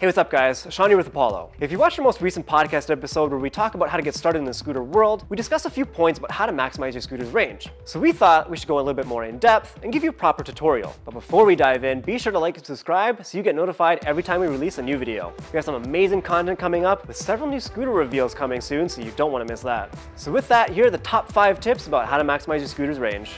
Hey, what's up guys? Sean here with Apollo. If you watched our most recent podcast episode where we talk about how to get started in the scooter world, we discuss a few points about how to maximize your scooter's range. So we thought we should go a little bit more in depth and give you a proper tutorial. But before we dive in, be sure to like and subscribe so you get notified every time we release a new video. We have some amazing content coming up with several new scooter reveals coming soon, so you don't want to miss that. So with that, here are the top 5 tips about how to maximize your scooter's range.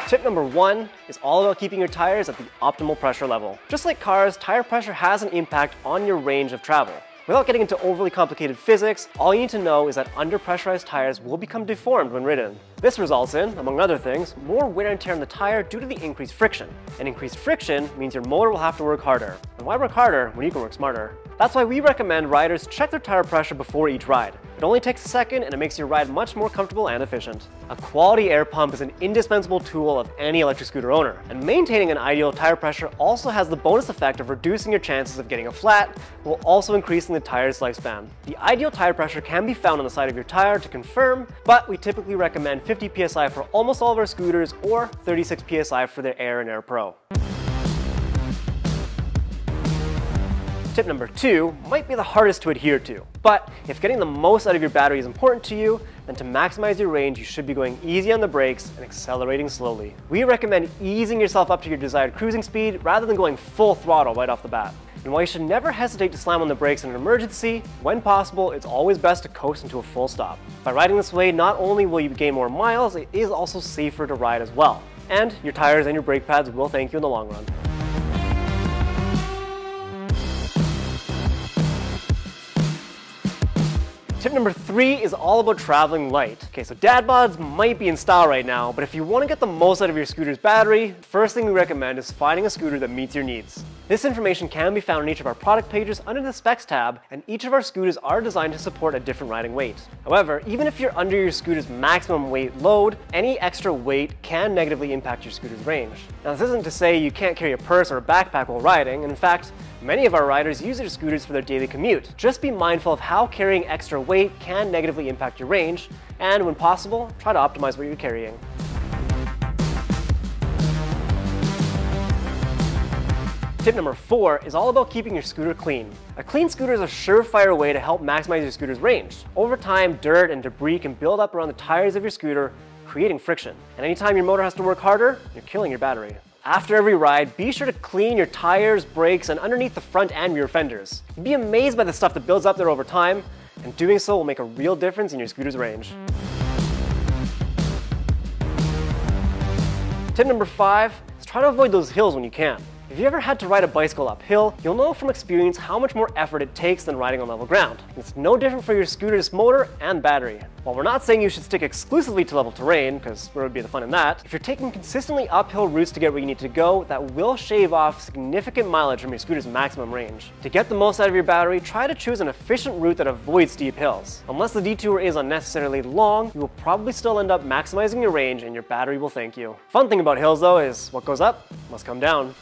Tip number 1 is all about keeping your tires at the optimal pressure level. Just like cars, tire pressure has an impact on your range of travel. Without getting into overly complicated physics, all you need to know is that under-pressurized tires will become deformed when ridden. This results in, among other things, more wear and tear on the tire due to the increased friction. And increased friction means your motor will have to work harder. And why work harder when you can work smarter? That's why we recommend riders check their tire pressure before each ride. It only takes a second and it makes your ride much more comfortable and efficient. A quality air pump is an indispensable tool of any electric scooter owner. And maintaining an ideal tire pressure also has the bonus effect of reducing your chances of getting a flat, while also increasing the tire's lifespan. The ideal tire pressure can be found on the side of your tire to confirm, but we typically recommend 50 PSI for almost all of our scooters or 36 PSI for the Air and Air Pro. Tip number 2 might be the hardest to adhere to, but if getting the most out of your battery is important to you, then to maximize your range, you should be going easy on the brakes and accelerating slowly. We recommend easing yourself up to your desired cruising speed rather than going full throttle right off the bat. And while you should never hesitate to slam on the brakes in an emergency, when possible, it's always best to coast into a full stop. By riding this way, not only will you gain more miles, it is also safer to ride as well. And your tires and your brake pads will thank you in the long run. Tip number 3 is all about traveling light. Okay, so dad bods might be in style right now, but if you want to get the most out of your scooter's battery, the first thing we recommend is finding a scooter that meets your needs. This information can be found in each of our product pages under the specs tab, and each of our scooters are designed to support a different riding weight. However, even if you're under your scooter's maximum weight load, any extra weight can negatively impact your scooter's range. Now, this isn't to say you can't carry a purse or a backpack while riding. In fact, many of our riders use their scooters for their daily commute. Just be mindful of how carrying extra weight can negatively impact your range, and when possible, try to optimize what you're carrying. Tip number 4 is all about keeping your scooter clean. A clean scooter is a surefire way to help maximize your scooter's range. Over time, dirt and debris can build up around the tires of your scooter, creating friction. And anytime your motor has to work harder, you're killing your battery. After every ride, be sure to clean your tires, brakes, and underneath the front and rear fenders. You'd be amazed by the stuff that builds up there over time, and doing so will make a real difference in your scooter's range. Tip number 5 is try to avoid those hills when you can. If you ever had to ride a bicycle uphill, you'll know from experience how much more effort it takes than riding on level ground. It's no different for your scooter's motor and battery. While we're not saying you should stick exclusively to level terrain, because where would be the fun in that, if you're taking consistently uphill routes to get where you need to go, that will shave off significant mileage from your scooter's maximum range. To get the most out of your battery, try to choose an efficient route that avoids steep hills. Unless the detour is unnecessarily long, you will probably still end up maximizing your range and your battery will thank you. Fun thing about hills though is what goes up must come down.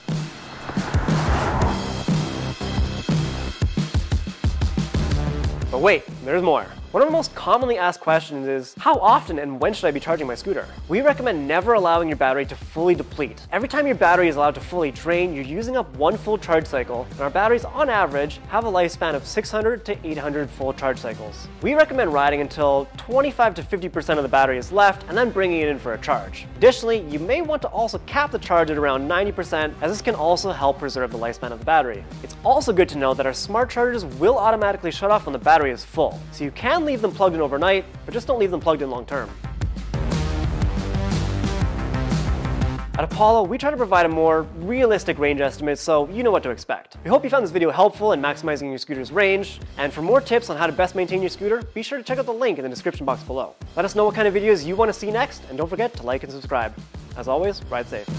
But wait, there's more. One of the most commonly asked questions is, how often and when should I be charging my scooter? We recommend never allowing your battery to fully deplete. Every time your battery is allowed to fully drain, you're using up one full charge cycle, and our batteries on average have a lifespan of 600 to 800 full charge cycles. We recommend riding until 25 to 50% of the battery is left and then bringing it in for a charge. Additionally, you may want to also cap the charge at around 90%, as this can also help preserve the lifespan of the battery. It's also good to know that our smart chargers will automatically shut off when the battery is full, so you can leave them plugged in overnight, but just don't leave them plugged in long term. At Apollo, we try to provide a more realistic range estimate so you know what to expect. We hope you found this video helpful in maximizing your scooter's range, and for more tips on how to best maintain your scooter, be sure to check out the link in the description box below. Let us know what kind of videos you want to see next, and don't forget to like and subscribe. As always, ride safe.